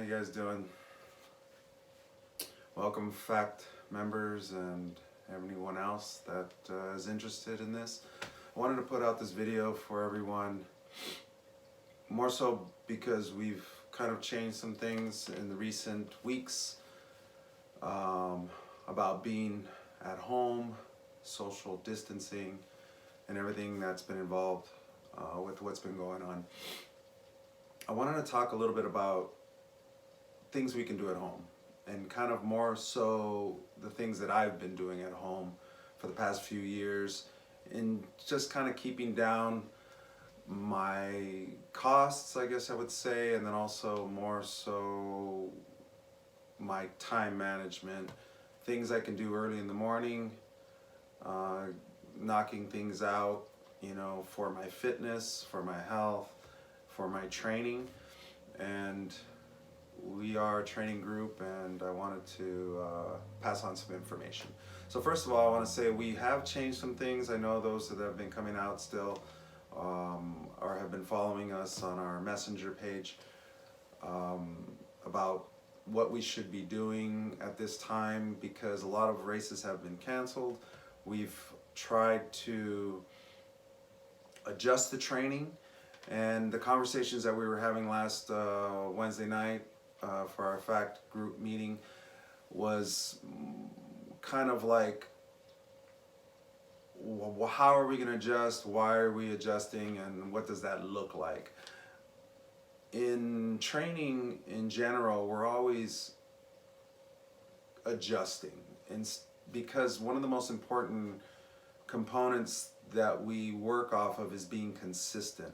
How you guys doing? Welcome, FACT members and anyone else that is interested in this. I wanted to put out this video for everyone, more so because we've kind of changed some things in the recent weeks about being at home, social distancing, and everything that's been involved with what's been going on. I wanted to talk a little bit about things we can do at home, and kind of more so the things that I've been doing at home for the past few years, in just kind of keeping down my costs, I guess I would say, and then also more so my time management, things I can do early in the morning, knocking things out, for my fitness, for my health, for my training. And we are a training group, and I wanted to pass on some information. So first of all, I want to say we have changed some things. I know those that have been coming out still or have been following us on our messenger page about what we should be doing at this time, because a lot of races have been canceled. We've tried to adjust the training, and the conversations that we were having last Wednesday night for our FACT group meeting was kind of like, how are we going to adjust, why are we adjusting, and what does that look like? In training in general, we're always adjusting, and because one of the most important components that we work off of is being consistent.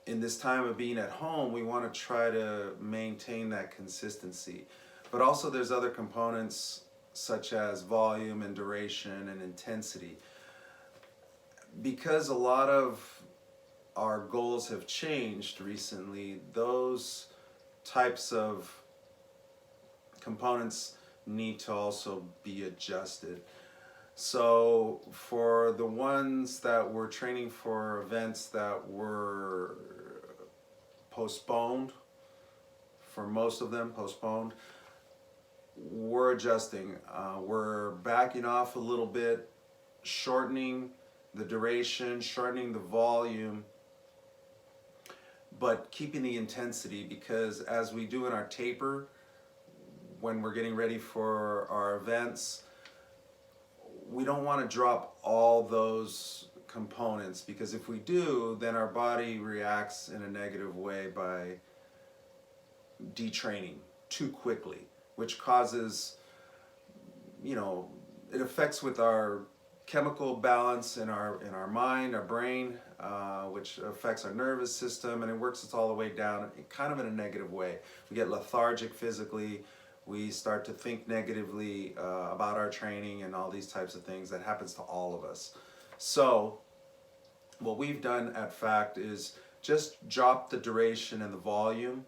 In this time of being at home, we want to try to maintain that consistency. But also there's other components such as volume and duration and intensity. Because a lot of our goals have changed recently, those types of components need to also be adjusted. So for the ones that were training for events that were postponed, for most of them postponed, we're adjusting. We're backing off a little bit, shortening the duration, shortening the volume, but keeping the intensity, because as we do in our taper, when we're getting ready for our events, we don't want to drop all those components, because if we do, then our body reacts in a negative way by detraining too quickly, which causes, it affects with our chemical balance in our mind, our brain, which affects our nervous system, and it works us all the way down, kind of in a negative way. We get lethargic physically. We start to think negatively about our training and all these types of things. That happens to all of us. So what we've done at FACT is just drop the duration and the volume,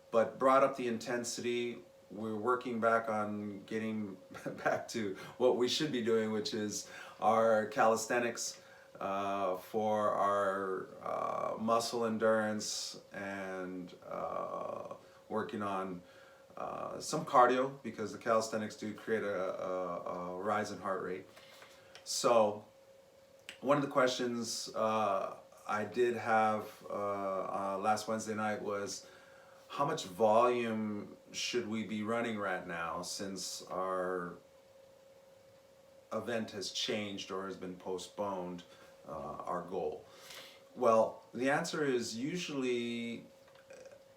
but brought up the intensity. We're working back on getting back to what we should be doing, which is our calisthenics for our muscle endurance, and working on some cardio, because the calisthenics do create a rise in heart rate. So one of the questions I did have last Wednesday night was, how much volume should we be running right now, since our event has changed or has been postponed, our goal? Well, the answer is usually,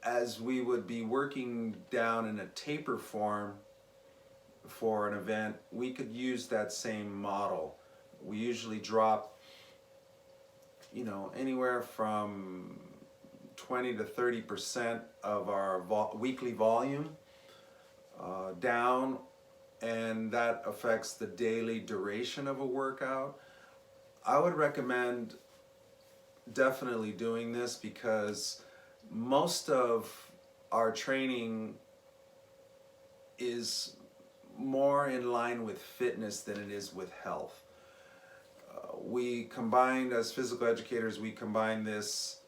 as we would be working down in a taper form for an event, we could use that same model. We usually drop, anywhere from 20 to 30% of our weekly volume down, and that affects the daily duration of a workout. I would recommend definitely doing this, because most of our training is more in line with fitness than it is with health. We combined, as physical educators, we combine this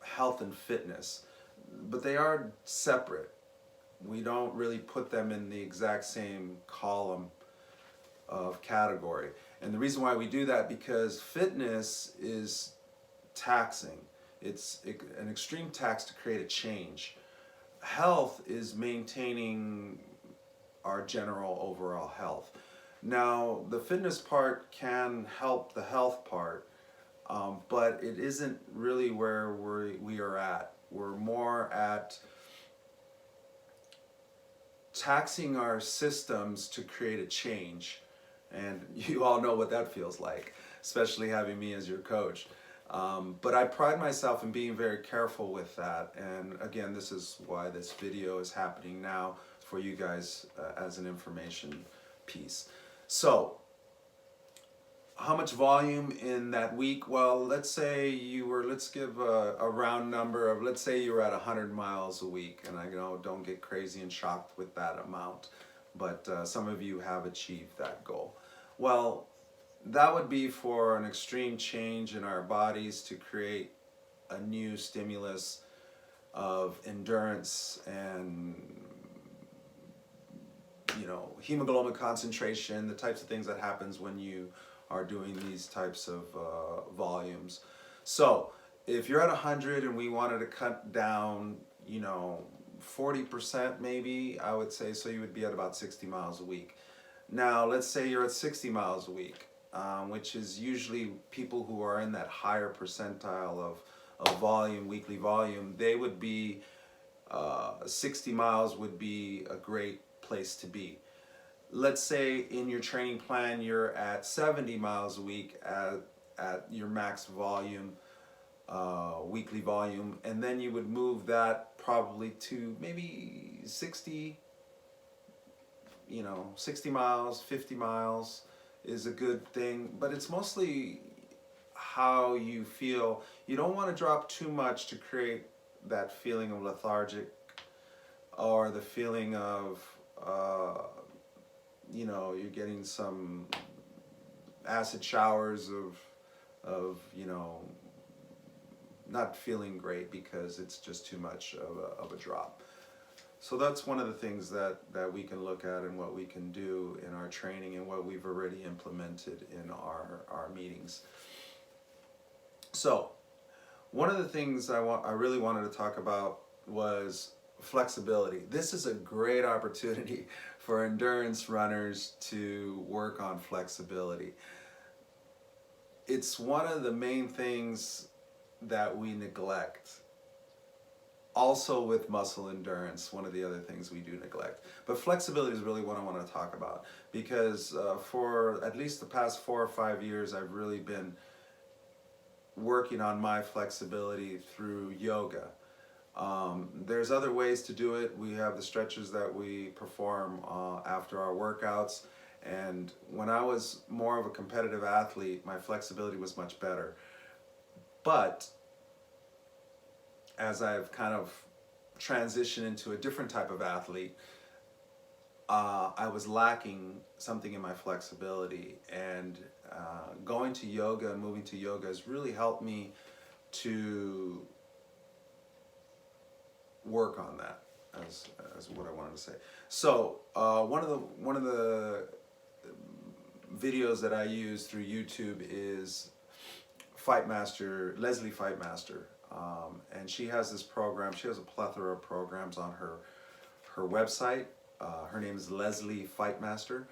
health and fitness. but they are separate. We don't really put them in the exact same column of category. And the reason why we do that, because fitness is taxing. It's an extreme tax to create a change. Health is maintaining our general overall health. Now, the fitness part can help the health part, but it isn't really where we are at. We're more at taxing our systems to create a change. And you all know what that feels like, especially having me as your coach. But I pride myself in being very careful with that. And again, this is why this video is happening now for you guys as an information piece. So, how much volume in that week? Well, let's say you were, let's give a round number of, let's say you were at 100 miles a week. And I know, don't get crazy and shocked with that amount, but some of you have achieved that goal. Well, that would be for an extreme change in our bodies to create a new stimulus of endurance and, you know, hemoglobin concentration, the types of things that happens when you are doing these types of volumes. So if you're at 100 and we wanted to cut down, you know, 40% maybe, I would say, so you would be at about 60 miles a week. Now, let's say you're at 60 miles a week, which is usually people who are in that higher percentile of volume, weekly volume. They would be, 60 miles would be a great place to be. Let's say in your training plan you're at 70 miles a week at your max volume, weekly volume, and then you would move that probably to maybe 60, you know, 60 miles, 50 miles is a good thing, but it's mostly how you feel. You don't want to drop too much to create that feeling of lethargic or the feeling of, you know, you're getting some acid showers of, you know, not feeling great because it's just too much of a drop. So that's one of the things that we can look at and what we can do in our training and what we've already implemented in our meetings. So one of the things I really wanted to talk about was flexibility. This is a great opportunity for endurance runners to work on flexibility. It's one of the main things that we neglect. Also with muscle endurance, one of the other things we do neglect. But flexibility is really what I want to talk about, because for at least the past 4 or 5 years, I've really been working on my flexibility through yoga. There's other ways to do it. We have the stretches that we perform after our workouts. And when I was more of a competitive athlete, my flexibility was much better. But as I've kind of transitioned into a different type of athlete, I was lacking something in my flexibility. And going to yoga and moving to yoga has really helped me to work on that, as what I wanted to say. So one of the videos that I use through YouTube is Leslie Fightmaster, and she has this program. She has a plethora of programs on her website. Her name is Leslie Fightmaster,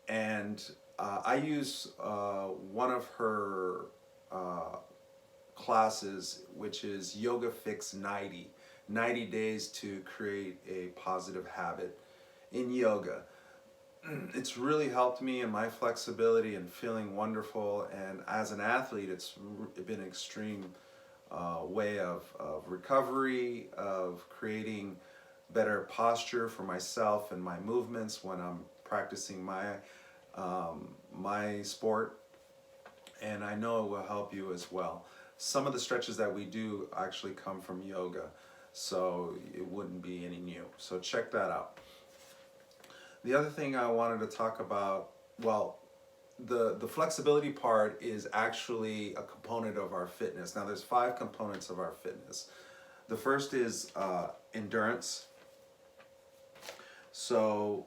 and I use one of her classes, which is Yoga Fix 90 days to create a positive habit in yoga. It's really helped me in my flexibility and feeling wonderful, and as an athlete it's been an extreme way of recovery, of creating better posture for myself and my movements when I'm practicing my my sport, and I know it will help you as well. Some of the stretches that we do actually come from yoga, so it wouldn't be any new. So check that out. The other thing I wanted to talk about, well, the flexibility part is actually a component of our fitness. Now there's 5 components of our fitness. The first is endurance. So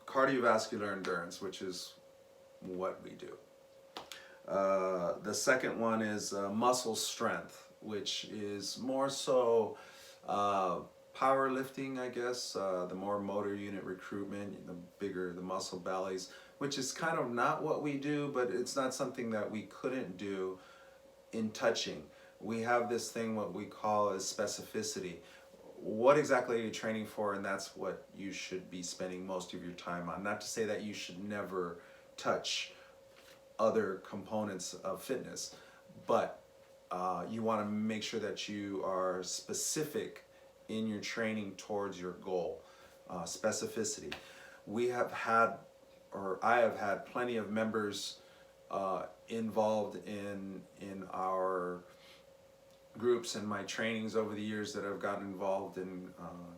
cardiovascular endurance, which is what we do. The second one is muscle strength, which is more so powerlifting, I guess. The more motor unit recruitment, the bigger the muscle bellies, which is kind of not what we do, but it's not something that we couldn't do in touching. We have this thing what we call as specificity. What exactly are you training for? And that's what you should be spending most of your time on. Not to say that you should never touch other components of fitness, but you want to make sure that you are specific in your training towards your goal. Specificity. We have had, or I have had, plenty of members involved in our groups and my trainings over the years that I've gotten involved in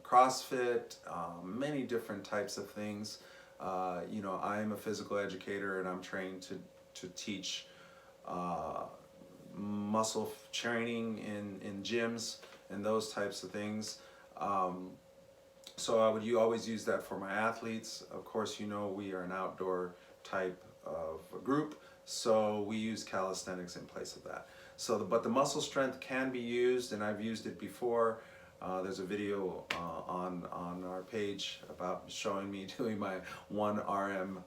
CrossFit, many different types of things. You know, I'm a physical educator and I'm trained to teach muscle training in gyms and those types of things. So you always use that for my athletes. Of course, you know, we are an outdoor type of group, so we use calisthenics in place of that. So, but the muscle strength can be used, and I've used it before. There's a video on our page about showing me doing my 1 RM,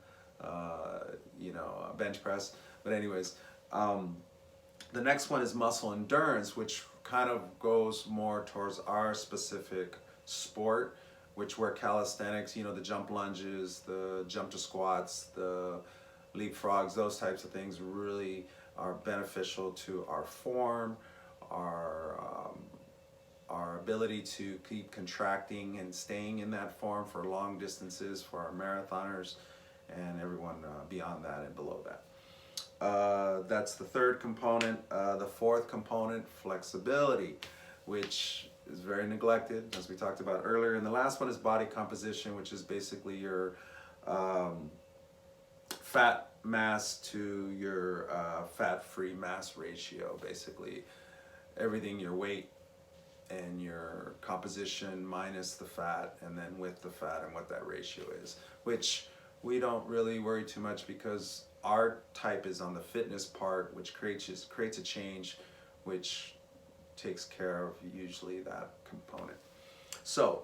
bench press. But anyways, the next one is muscle endurance, which kind of goes more towards our specific sport, which were calisthenics, you know, the jump lunges, the jump to squats, the leapfrogs, those types of things really are beneficial to our form, our ability to keep contracting and staying in that form for long distances for our marathoners and everyone beyond that and below that. That's the third component. The fourth component, flexibility, which is very neglected, as we talked about earlier. And the last one is body composition, which is basically your fat mass to your fat-free mass ratio, basically everything, your weight and your composition minus the fat, and then with the fat and what that ratio is, which we don't really worry too much because our type is on the fitness part, which creates a change, which takes care of usually that component. So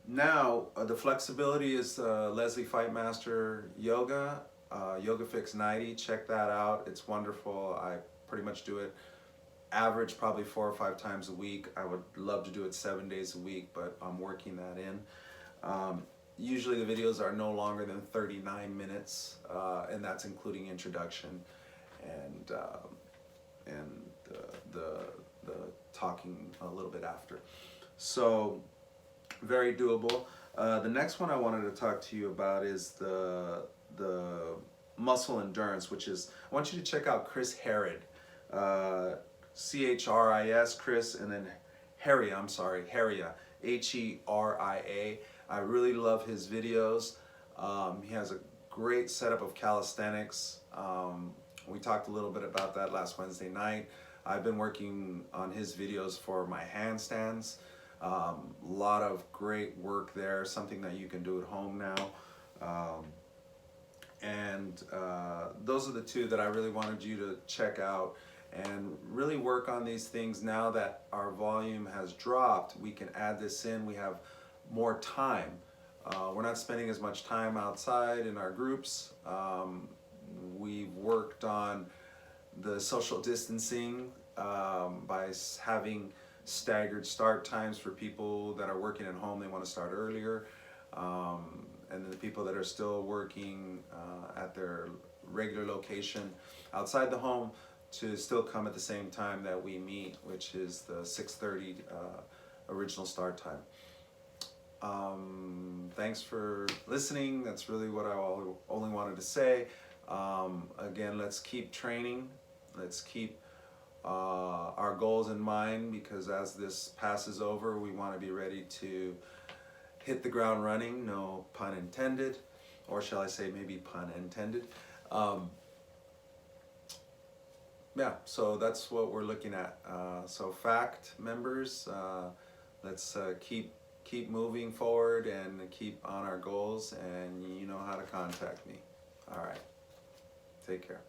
now the flexibility is Leslie Fightmaster Yoga, Yoga Fix 90. Check that out. It's wonderful. I pretty much do it average probably 4 or 5 times a week. I would love to do it 7 days a week, but I'm working that in. Usually the videos are no longer than 39 minutes, and that's including introduction and the talking a little bit after. So very doable. The next one I wanted to talk to you about is the muscle endurance, which is, I want you to check out Chris Herod, C-H-R-I-S, Chris, and then Heria, Heria, I really love his videos. He has a great setup of calisthenics. We talked a little bit about that last Wednesday night. I've been working on his videos for my handstands. Lot of great work there, something that you can do at home now. Those are the two that I really wanted you to check out and really work on these things. Now that our volume has dropped, we can add this in. We have more time. We're not spending as much time outside in our groups. We've worked on the social distancing by having staggered start times for people that are working at home. They want to start earlier. And then the people that are still working at their regular location outside the home to still come at the same time that we meet, which is the 6:30 original start time. Thanks for listening. That's really what I only wanted to say. Again, let's keep training. Let's keep our goals in mind, because as this passes over, we want to be ready to hit the ground running, no pun intended, or shall I say maybe pun intended. Yeah, so that's what we're looking at. So FACT members, let's keep moving forward and keep on our goals, and you know how to contact me. All right, take care.